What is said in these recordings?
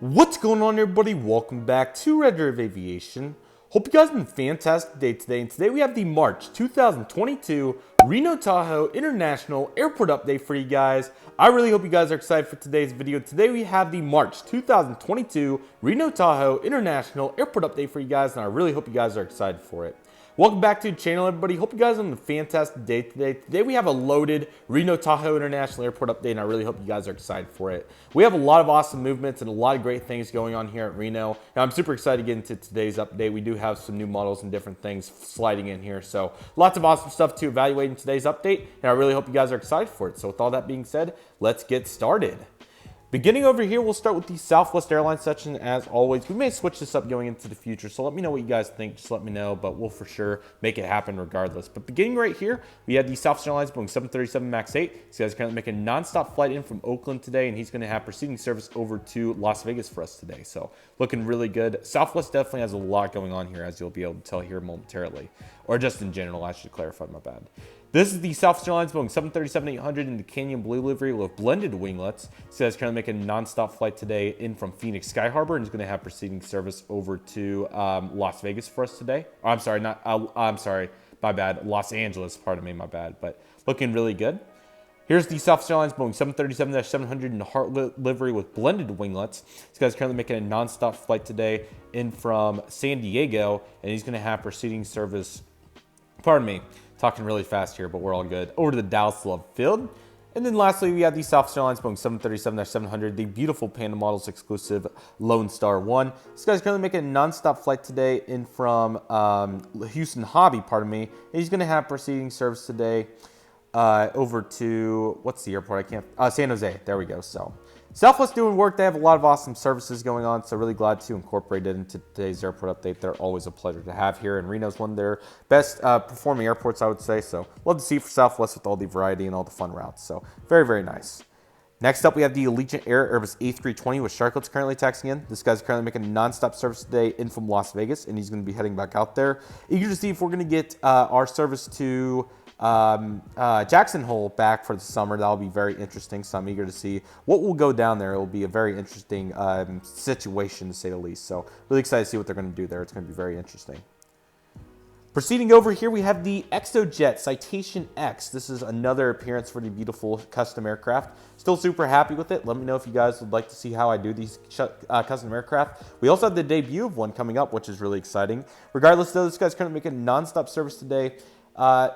What's going on, everybody? Welcome back to Redriveraviation. Hope you guys have a fantastic day today. And today we have the March 2022 Reno-Tahoe International Airport update for you guys. I really hope you guys are excited for today's video. Today we have the March 2022 Reno-Tahoe International Airport update for you guys, and I really hope you guys are excited for it. Welcome back to the channel, everybody. Hope you guys are having a fantastic day today. Today we have a loaded Reno-Tahoe International Airport update, and I really hope you guys are excited for it. We have a lot of awesome movements and a lot of great things going on here at Reno. And I'm super excited to get into today's update. We do have some new models and different things sliding in here. So lots of awesome stuff to evaluate in today's update, and I really hope you guys are excited for it. So with all that being said, let's get started. Beginning over here, we'll start with the Southwest Airlines section. As always, we may switch this up going into the future, so let me know what you guys think. Just let me know, but we'll for sure make it happen regardless. But beginning right here, we have the Southwest Airlines Boeing 737 MAX 8. This guy's currently making a non-stop flight in from Oakland today, and he's going to have preceding service over to Las Vegas for us today. So looking really good. Southwest definitely has a lot going on here, as you'll be able to tell here momentarily. Or just in general, I should clarify, my bad. This is the Southwest Airlines Boeing 737-800 in the Canyon Blue livery with blended winglets. So that's currently making a non-stop flight today in from Phoenix Sky Harbor, and is going to have preceding service over to Las Vegas for us today. Oh, I'm sorry, my bad. Los Angeles, pardon me, my bad. But looking really good. Here's the Southwest Airlines Boeing 737-700 in the Heart livery with blended winglets. This guy's currently making a non-stop flight today in from San Diego, and he's going to have preceding service, pardon me, talking really fast here, but we're all good, over to the Dallas Love Field. And then lastly, we have the Southwest Airlines Boeing 737-700, the beautiful Panda Models exclusive Lone Star 1. This guy's currently making a non-stop flight today in from Houston Hobby, pardon me. And he's going to have preceding service today over to, what's the airport? San Jose. There we go. So Southwest doing work. They have a lot of awesome services going on, so really glad to incorporate it into today's airport update. They're always a pleasure to have here, and Reno's one of their best performing airports, I would say. So love to see for Southwest with all the variety and all the fun routes. So very, very nice. Next up, we have the Allegiant Air Airbus A320 with Shotcut currently taxiing in. This guy's currently making a non-stop service today in from Las Vegas, and he's going to be heading back out there. Eager to see if we're going to get our service to Jackson Hole back for the summer. That'll be very interesting, so I'm eager to see what will go down there. It will be a very interesting situation, to say the least. So really excited to see what they're going to do there. It's going to be very interesting. Proceeding over here, we have the Exojet Citation X. This is another appearance for the beautiful custom aircraft. Still super happy with it. Let me know if you guys would like to see how I do these custom aircraft. We also have the debut of one coming up, which is really exciting. Regardless, though, this guy's currently making non-stop service today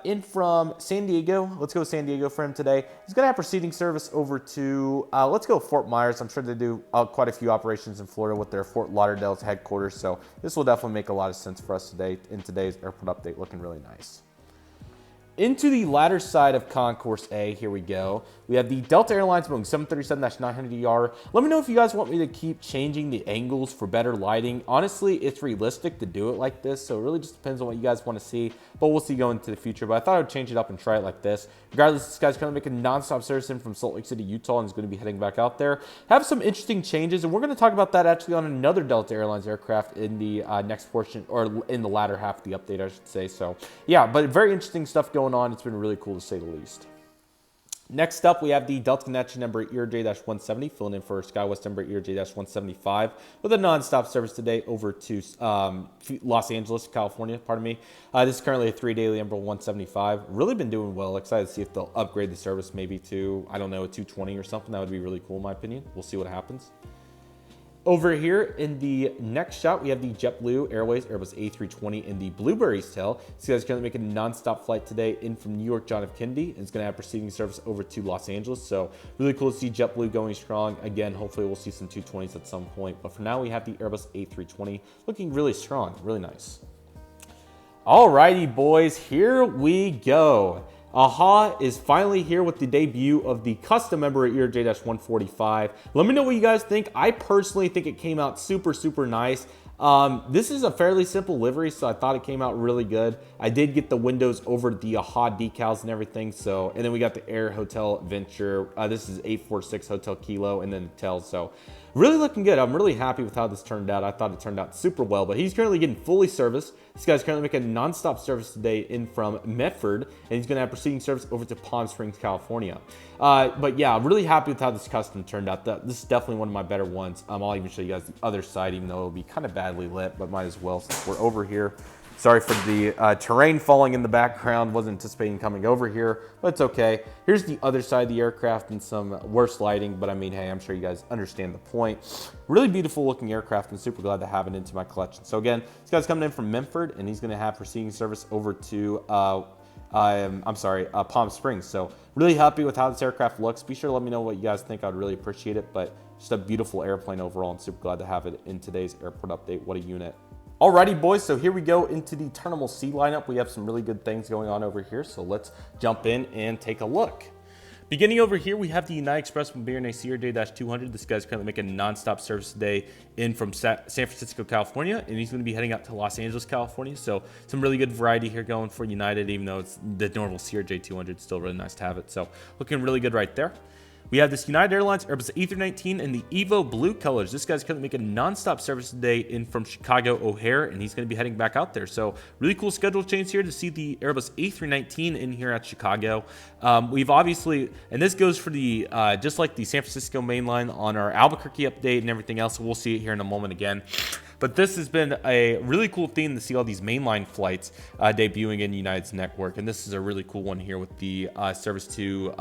in from San Diego. Let's go San Diego for him today. He's going to have preceding service over to, let's go Fort Myers. I'm sure they do quite a few operations in Florida with their Fort Lauderdale's headquarters. So this will definitely make a lot of sense for us today in today's airport update. Looking really nice. Into the latter side of Concourse A, here we go. We have the Delta Airlines Boeing 737-900ER. Let me know if you guys want me to keep changing the angles for better lighting. Honestly, it's realistic to do it like this, so it really just depends on what you guys want to see, but we'll see going into the future. But I thought I would change it up and try it like this. Regardless, this guy's going to make a non-stop service in from Salt Lake City, Utah, and is going to be heading back out there. Have some interesting changes, and we're going to talk about that actually on another Delta Airlines aircraft in the next portion, or in the latter half of the update, I should say. So yeah, but very interesting stuff going on. It's been really cool to say the least. Next up, we have the Delta Connection Embraer ERJ-170 filling in for SkyWest Embraer ERJ-175 with a non-stop service today over to Los Angeles, California, pardon me. This is currently a 3 daily Embraer 175. Really been doing well. Excited to see if they'll upgrade the service maybe to, I don't know, a 220 or something. That would be really cool in my opinion. We'll see what happens. Over here in the next shot, we have the JetBlue Airways Airbus A320 in the Blueberry's Tail. This guy's going to make a non-stop flight today in from New York John F. Kennedy, and it's going to have preceding service over to Los Angeles. So really cool to see JetBlue going strong. Again, hopefully we'll see some 220s at some point. But for now, we have the Airbus A320 looking really strong, really nice. Alrighty, boys, here we go. AHA is finally here with the debut of the custom Embraer ERJ-145. Let me know what you guys think. I personally think it came out super, super nice. This is a fairly simple livery, so I thought it came out really good. I did get the windows over the AHA decals and everything, and then we got the Air Hotel Adventure. This is 846 Hotel Kilo, and then the tails. So really looking good. I'm really happy with how this turned out. I thought it turned out super well, but he's currently getting fully serviced. This guy's currently making non-stop service today in from Medford, and he's going to have proceeding service over to Palm Springs, California. But yeah, I'm really happy with how this custom turned out. This is definitely one of my better ones. I'll even show you guys the other side, even though it'll be kind of badly lit, but might as well since we're over here. Sorry for the terrain falling in the background. Wasn't anticipating coming over here, but it's okay. Here's the other side of the aircraft and some worse lighting, but I mean, hey, I'm sure you guys understand the point. Really beautiful looking aircraft, and super glad to have it into my collection. So again, this guy's coming in from Medford, and he's gonna have proceeding service over to, Palm Springs. So really happy with how this aircraft looks. Be sure to let me know what you guys think. I'd really appreciate it, but just a beautiful airplane overall. I'm super glad to have it in today's airport update. What a unit. Alrighty, boys, so here we go into the Terminal C lineup. We have some really good things going on over here, so let's jump in and take a look. Beginning over here, we have the United Express from Air Acer J-200. This guy's currently making non-stop service today in from San Francisco, California, and he's going to be heading out to Los Angeles, California. So some really good variety here going for United, even though it's the normal CRJ-200. It's still really nice to have it. So looking really good right there. We have this United Airlines Airbus A319 in the Evo blue colors. This guy's currently making non-stop service today in from Chicago O'Hare, and he's going to be heading back out there. So really cool schedule change here to see the Airbus A319 in here at Chicago. We've obviously, and this goes for the, just like the San Francisco mainline on our Albuquerque update and everything else. So we'll see it here in a moment again. But this has been a really cool theme to see all these mainline flights debuting in United's network. And this is a really cool one here with the service to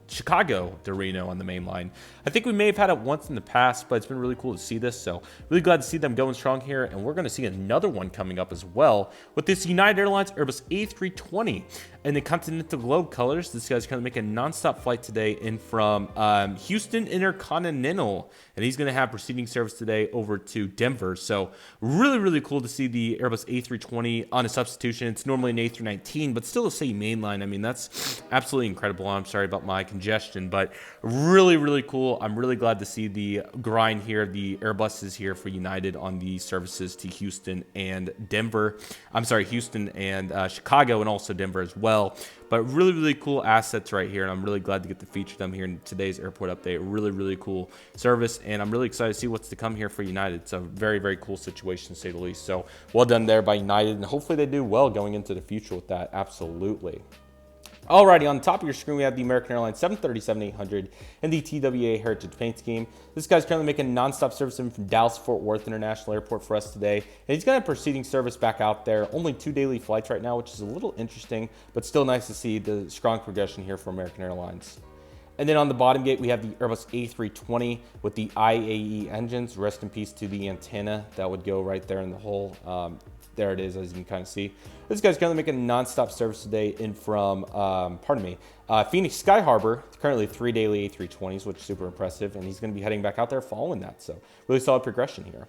Chicago to Reno on the mainline. I think we may have had it once in the past, but it's been really cool to see this. So really glad to see them going strong here. And we're going to see another one coming up as well with this United Airlines Airbus A320 in the Continental Globe colors. This guy's going to make a nonstop flight today in from Houston Intercontinental, and he's going to have proceeding service today over to Denver. So really, really cool to see the Airbus A320 on a substitution. It's normally an A319, but still the same mainline. I mean, that's absolutely incredible. I'm sorry about my congestion, but really, really cool. I'm really glad to see the grind here. The Airbus is here for United on the services to Houston and Denver. I'm sorry, Houston and Chicago, and also Denver as well. But really, really cool assets right here, and I'm really glad to get to feature them here in today's airport update. Really, really cool service, and I'm really excited to see what's to come here for United. It's a very, very cool situation, to say the least. So well done there by United, and hopefully they do well going into the future with that. Absolutely. Alrighty, on the top of your screen, we have the American Airlines 737-800 and the TWA Heritage Paint Scheme. This guy's currently making nonstop service in from Dallas-Fort Worth International Airport for us today. And he's going to have proceeding service back out there. Only 2 daily flights right now, which is a little interesting, but still nice to see the strong progression here for American Airlines. And then on the bottom gate, we have the Airbus A320 with the IAE engines. Rest in peace to the antenna that would go right there in the hole. There it is, as you can kind of see. This guy's currently making nonstop service today in from, Phoenix Sky Harbor. Currently 3 daily A320s, which is super impressive. And he's going to be heading back out there following that. So really solid progression here.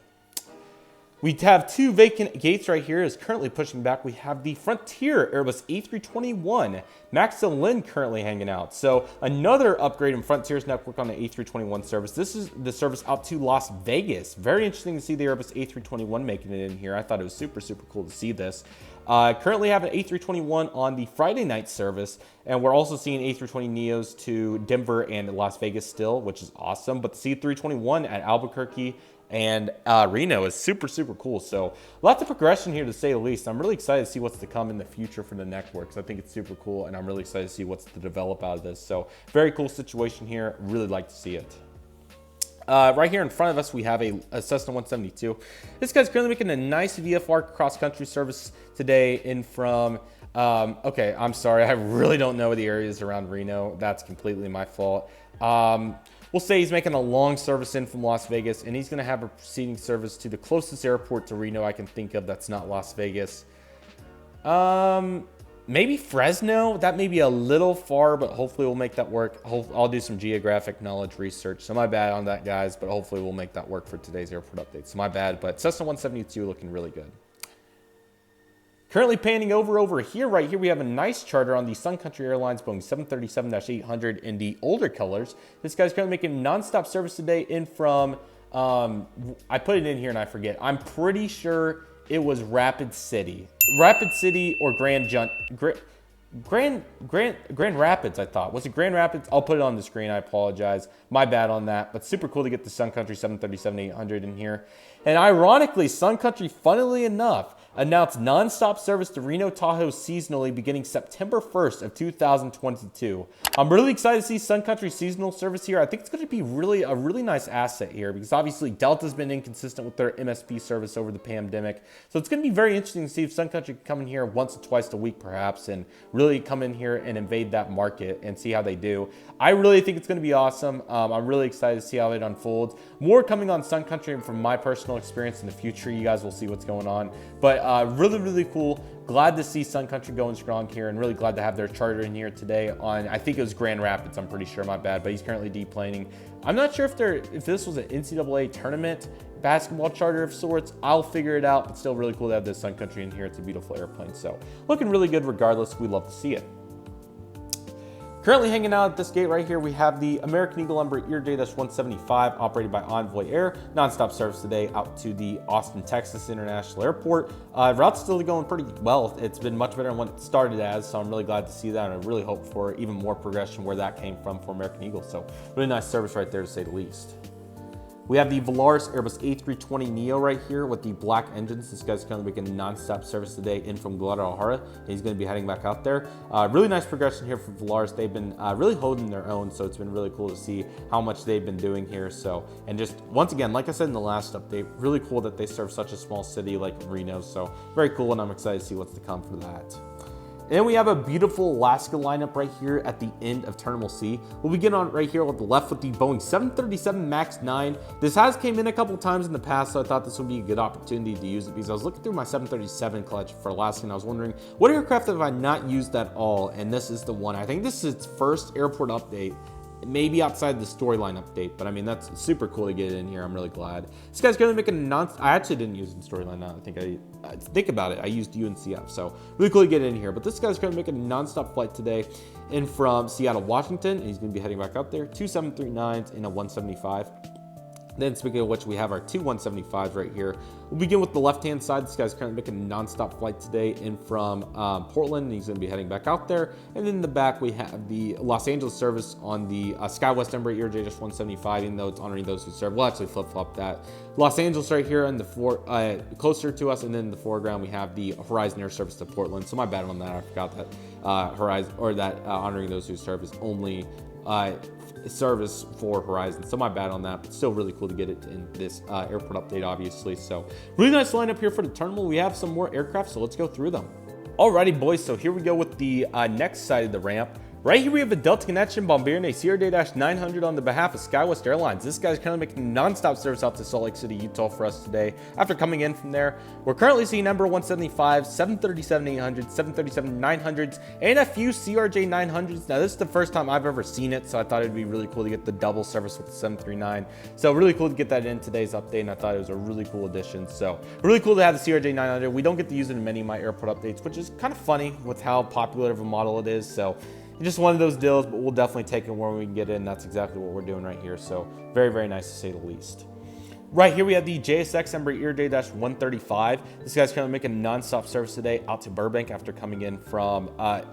We have 2 vacant gates right here. Is currently pushing back. We have the Frontier Airbus A321. Max and Lynn currently hanging out. So another upgrade in Frontier's network on the A321 service. This is the service out to Las Vegas. Very interesting to see the Airbus A321 making it in here. I thought it was super, super cool to see this. Currently have an A321 on the Friday night service, and we're also seeing A320neos to Denver and Las Vegas still, which is awesome. But the C321 at Albuquerque and Reno is super, super cool. So lots of progression here, to say the least. I'm really excited to see what's to come in the future for the networks. I think it's super cool, and I'm really excited to see what's to develop out of this. So very cool situation here. Really like to see it. Right here in front of us, we have a Cessna 172. This guy's currently making a nice VFR cross-country service today in from, okay, I'm sorry. I really don't know the areas around Reno. That's completely my fault. We'll say he's making a long service in from Las Vegas, and he's going to have a proceeding service to the closest airport to Reno I can think of that's not Las Vegas. Maybe Fresno. That may be a little far, but hopefully we'll make that work. I'll do some geographic knowledge research. So my bad on that, guys, but hopefully we'll make that work for today's airport update. So my bad, but Cessna 172 looking really good. Currently panning over here, right here, we have a nice charter on the Sun Country Airlines Boeing 737-800 in the older colors. This guy's currently making nonstop service today in from, I put it in here and I forget. I'm pretty sure it was Rapid City or Grand Rapids, I thought. Was it Grand Rapids? I'll put it on the screen. I apologize. My bad on that. But super cool to get the Sun Country 737-800 in here. And ironically, Sun Country, funnily enough, announced nonstop service to Reno-Tahoe seasonally beginning September 1st of 2022. I'm really excited to see Sun Country seasonal service here. I think it's going to be a really nice asset here because obviously Delta's been inconsistent with their MSP service over the pandemic. So it's going to be very interesting to see if Sun Country can come in here once or twice a week perhaps and really come in here and invade that market and see how they do. I really think it's going to be awesome. I'm really excited to see how it unfolds. More coming on Sun Country and from my personal experience in the future. You guys will see what's going on. But really cool. Glad to see Sun Country going strong here and really glad to have their charter in here today on, I think it was Grand Rapids, I'm pretty sure, my bad, but he's currently deplaning. I'm not sure if this was an NCAA tournament basketball charter of sorts. I'll figure it out, but still really cool to have this Sun Country in here. It's a beautiful airplane, so looking really good regardless. We love to see it. Currently hanging out at this gate right here, we have the American Eagle Embraer EJ-175 operated by Envoy Air. Nonstop service today out to the Austin, Texas International Airport. Route's still going pretty well. It's been much better than what it started as, so I'm really glad to see that, and I really hope for even more progression where that came from for American Eagle. So really nice service right there to say the least. We have the Volaris Airbus A320neo right here with the black engines. This guy's currently making nonstop service today in from Guadalajara. He's going to be heading back out there. Really nice progression here for Volaris. They've been really holding their own, so it's been really cool to see how much they've been doing here. So, and just once again, like I said in the last update, really cool that they serve such a small city like Reno. So very cool, and I'm excited to see what's to come for that. And we have a beautiful Alaska lineup right here at the end of Terminal C. We'll begin on right here on the left with the Boeing 737 MAX 9. This has came in a couple times in the past, so I thought this would be a good opportunity to use it because I was looking through my 737 collection for Alaska and I was wondering what aircraft have I not used at all, and this is the one. I think this is its first airport update. Maybe outside the storyline update, but I mean, that's super cool to get it in here. I'm really glad. This guy's going to make a I actually didn't use it in storyline now. I think about it. I used UNCF, so really cool to get it in here. But this guy's going to make a nonstop flight today in from Seattle, Washington, and he's going to be heading back out there. 2 739s and a 175. Then speaking of which, we have our two 175s right here. We'll begin with the left-hand side. This guy's currently making a non-stop flight today in from Portland, and he's going to be heading back out there. And then in the back, we have the Los Angeles service on the SkyWest Embraer EJ-175, even though it's honoring those who serve. We'll actually flip-flop that. Los Angeles right here in the closer to us, and then in the foreground, we have the Horizon Air service to Portland. So my bad on that. I forgot that honoring those who serve is only service for Horizon, so my bad on that, but still really cool to get it in this airport update, obviously. So really nice lineup here for the terminal. We have some more aircraft, so let's go through them. Alrighty, boys, so here we go with the next side of the ramp. Right here we have a Delta Connection Bombardier CRJ-900 on the behalf of SkyWest Airlines. This guy's currently making nonstop service out to Salt Lake City, Utah for us today. After coming in from there, we're currently seeing Embraer 175, 737-800s, 737-900s, and a few CRJ-900s. Now this is the first time I've ever seen it, so I thought it'd be really cool to get the double service with the 739. So really cool to get that in today's update, and I thought it was a really cool addition. So really cool to have the CRJ-900. We don't get to use it in many of my airport updates, which is kind of funny with how popular of a model it is. So just one of those deals, but we'll definitely take it where we can get in. That's exactly what we're doing right here. So very nice to say the least. Right here we have the JSX Embraer EJ-135. This guy's currently making nonstop service today out to Burbank after coming in from,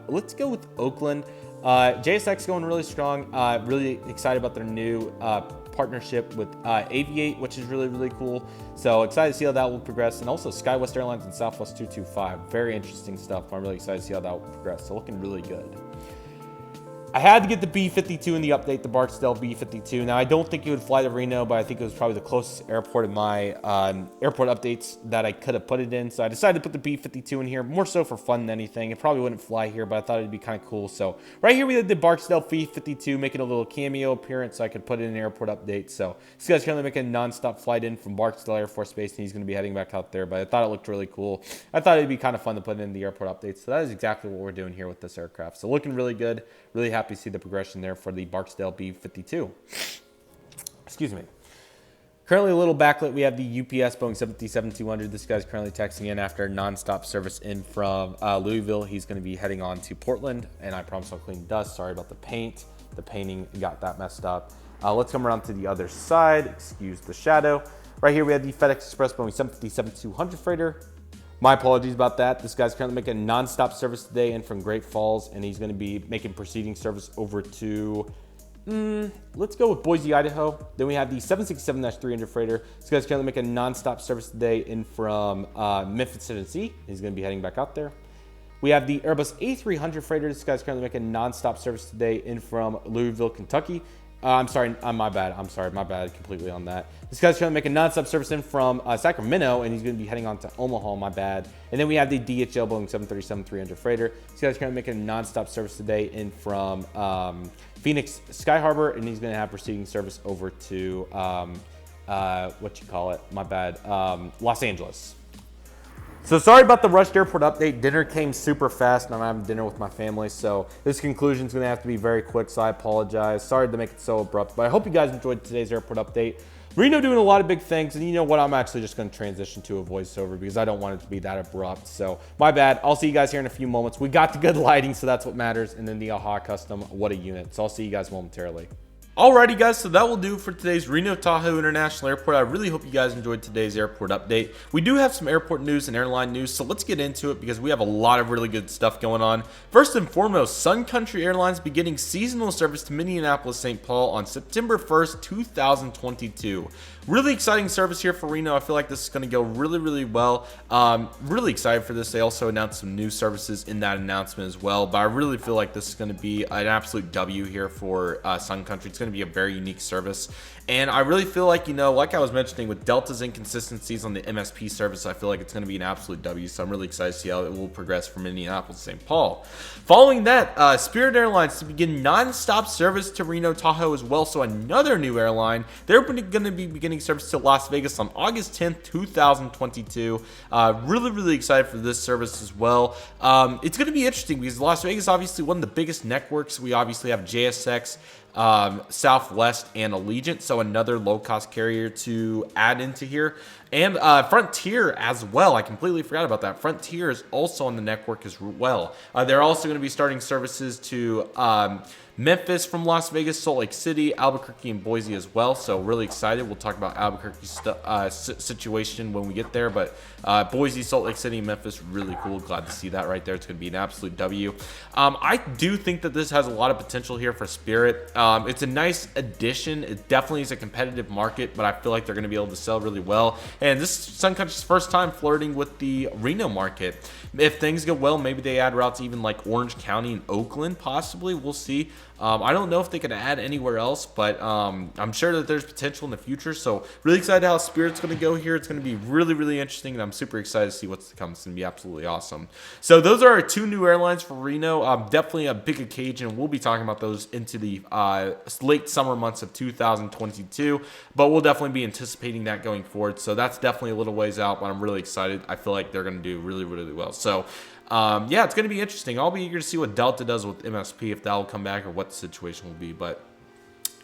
let's go with Oakland. JSX going really strong. Really excited about their new partnership with Aviate, which is really cool. So excited to see how that will progress. And also SkyWest Airlines and Southwest 225. Very interesting stuff. I'm really excited to see how that will progress. So looking really good. I had to get the B52 in the update, the Barksdale B52. Now, I don't think it would fly to Reno, but I think it was probably the closest airport in my airport updates that I could have put it in. So I decided to put the B52 in here, more so for fun than anything. It probably wouldn't fly here, but I thought it'd be kind of cool. So right here we had the Barksdale B52 making a little cameo appearance, so I could put it in an airport update. So this guy's currently making a nonstop flight in from Barksdale Air Force Base, and he's going to be heading back out there. But I thought it looked really cool. I thought it'd be kind of fun to put it in the airport update. So that is exactly what we're doing here with this aircraft. So looking really good. Really happy to see the progression there for the Barksdale B52. Excuse me. Currently a little backlit, we have the UPS Boeing 737-200. This guy's currently texting in after nonstop service in from Louisville. He's going to be heading on to Portland, and I promise I'll clean dust. Sorry about the paint. The painting got that messed up. Let's come around to the other side. Excuse the shadow. Right here we have the FedEx Express Boeing 757-200 freighter. My apologies about that. This guy's currently making non-stop service today in from Great Falls, and he's going to be making proceeding service over to, let's go with Boise, Idaho. Then we have the 767-300 freighter. This guy's currently making non-stop service today in from Memphis, Tennessee. He's going to be heading back out there. We have the Airbus A300 freighter. This guy's currently making non-stop service today in from Louisville, Kentucky. I'm sorry, my bad. I'm sorry, my bad completely on that. This guy's trying to make a non-stop service in from Sacramento, and he's going to be heading on to Omaha, my bad. And then we have the DHL Boeing 737-300 freighter. This guy's going to make a non-stop service today in from Phoenix Sky Harbor, and he's going to have proceeding service over to, Los Angeles. So sorry about the rushed airport update. Dinner came super fast, and I'm having dinner with my family, so this conclusion is going to have to be very quick, so I apologize. Sorry to make it so abrupt, but I hope you guys enjoyed today's airport update. Reno doing a lot of big things, and you know what? I'm actually just going to transition to a voiceover because I don't want it to be that abrupt, so my bad. I'll see you guys here in a few moments. We got the good lighting, so that's what matters, and then the AHA custom, what a unit. So I'll see you guys momentarily. Alrighty guys, so that will do for today's Reno-Tahoe International Airport. I really hope you guys enjoyed today's airport update. We do have some airport news and airline news, so let's get into it because we have a lot of really good stuff going on. First and foremost, Sun Country Airlines beginning seasonal service to Minneapolis-St. Paul on September 1st, 2022. Really exciting service here for Reno. I feel like this is going to go really, really well. Really excited for this. They also announced some new services in that announcement as well, but I really feel like this is going to be an absolute W here for Sun Country. It's going to be a very unique service, and I really feel like, you know, like I was mentioning with Delta's inconsistencies on the MSP service, I feel like it's going to be an absolute W, so I'm really excited to see how it will progress from Minneapolis to St. Paul. Following that, Spirit Airlines to begin non-stop service to Reno-Tahoe as well, so another new airline. They're going to be beginning service to Las Vegas on August 10th, 2022. Really excited for this service as well. It's going to be interesting because Las Vegas, obviously one of the biggest networks. We obviously have JSX, Southwest, and Allegiant, so another low-cost carrier to add into here. And Frontier as well. I completely forgot about that. Frontier is also on the network as well. They're also going to be starting services to Memphis from Las Vegas, Salt Lake City, Albuquerque, and Boise as well. So really excited. We'll talk about Albuquerque's situation when we get there. But Boise, Salt Lake City, Memphis, really cool. Glad to see that right there. It's going to be an absolute W. I do think that this has a lot of potential here for Spirit. It's a nice addition. It definitely is a competitive market, but I feel like they're going to be able to sell really well. And this is Sun Country's first time flirting with the Reno market. If things go well, maybe they add routes even like Orange County and Oakland, possibly. We'll see. I don't know if they could add anywhere else, but I'm sure that there's potential in the future. So really excited how Spirit's going to go here. It's going to be really interesting, and I'm super excited to see what's to come. It's going to be absolutely awesome. So those are our two new airlines for Reno. Definitely a big occasion. We'll be talking about those into the late summer months of 2022, but we'll definitely be anticipating that going forward. So that's definitely a little ways out, but I'm really excited. I feel like they're going to do really well. So yeah, it's going to be interesting. I'll be eager to see what Delta does with MSP, if that will come back or what the situation will be. But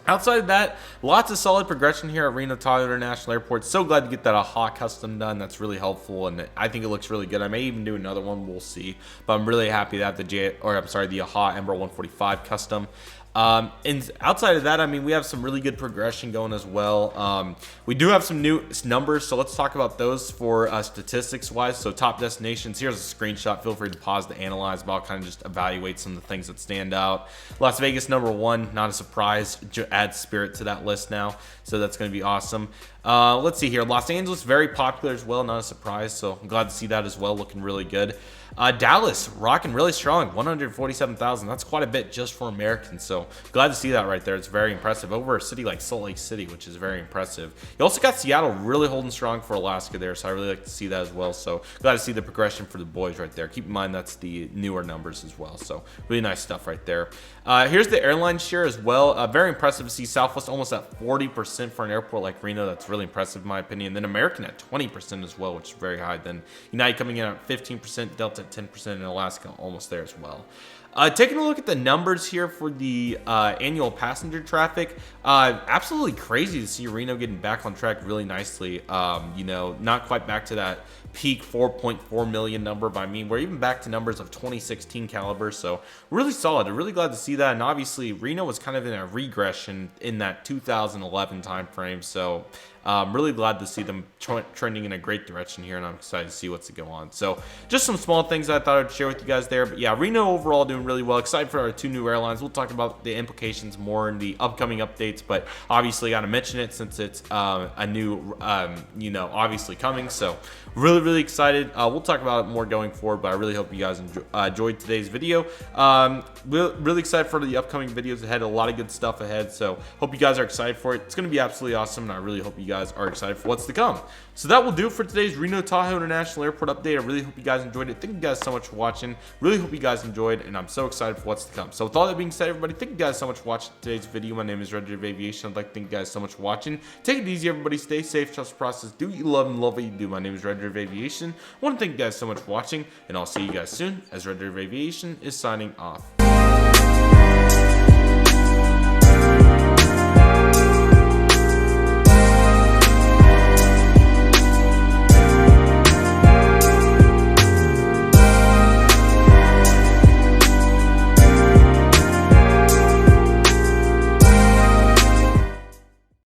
outside of that, lots of solid progression here at Reno-Tahoe International Airport. So glad to get that AHA custom done. That's really helpful, and I think it looks really good. I may even do another one. We'll see. But I'm really happy that the AHA Embraer 145 custom. And outside of that, I mean, we have some really good progression going as well. We do have some new numbers, so let's talk about those for statistics wise. So top destinations, here's a screenshot. Feel free to pause to analyze, but I'll kind of just evaluate some of the things that stand out. Las Vegas #1, not a surprise. Add Spirit to that list now, so that's going to be awesome. Let's see here. Los Angeles, very popular as well, not a surprise, so I'm glad to see that as well, looking really good. Dallas, rocking really strong, 147,000. That's quite a bit just for Americans, so glad to see that right there. It's very impressive over a city like Salt Lake City, which is very impressive. You also got Seattle really holding strong for Alaska there, so I really like to see that as well. So glad to see the progression for the boys right there. Keep in mind that's the newer numbers as well, so really nice stuff right there. Here's the airline share as well. Very impressive to see Southwest almost at 40% for an airport like Reno. That's really impressive in my opinion. Then American at 20% as well, which is very high. Then United coming in at 15%, Delta at 10%, and Alaska almost there as well. Taking a look at the numbers here for the annual passenger traffic, absolutely crazy to see Reno getting back on track really nicely. You know, not quite back to that peak 4.4 million number, but I mean, we're even back to numbers of 2016 caliber, so really solid. I'm really glad to see that, and obviously Reno was kind of in a regression in that 2011 time frame, so I'm really glad to see them trending in a great direction here, and I'm excited to see what's to go on. So just some small things I thought I'd share with you guys there. But yeah, Reno overall doing really well. Excited for our 2 new airlines. We'll talk about the implications more in the upcoming updates, but obviously got to mention it since it's a new, obviously coming. So really excited. We'll talk about it more going forward, but I really hope you guys enjoyed today's video. Really excited for the upcoming videos ahead. A lot of good stuff ahead, so hope you guys are excited for it. It's going to be absolutely awesome, and I really hope you guys are excited for what's to come. So that will do it for today's Reno-Tahoe International Airport update. I really hope you guys enjoyed it. Thank you guys so much for watching. Really hope you guys enjoyed, and I'm so excited for what's to come. So with all that being said, everybody, thank you guys so much for watching today's video. My name is Redriveraviation. I'd like to thank you guys so much for watching. Take it easy, everybody. Stay safe, trust the process. Do what you love and love what you do. My name is Redriveraviation. I want to thank you guys so much for watching, and I'll see you guys soon as Redriveraviation is signing off.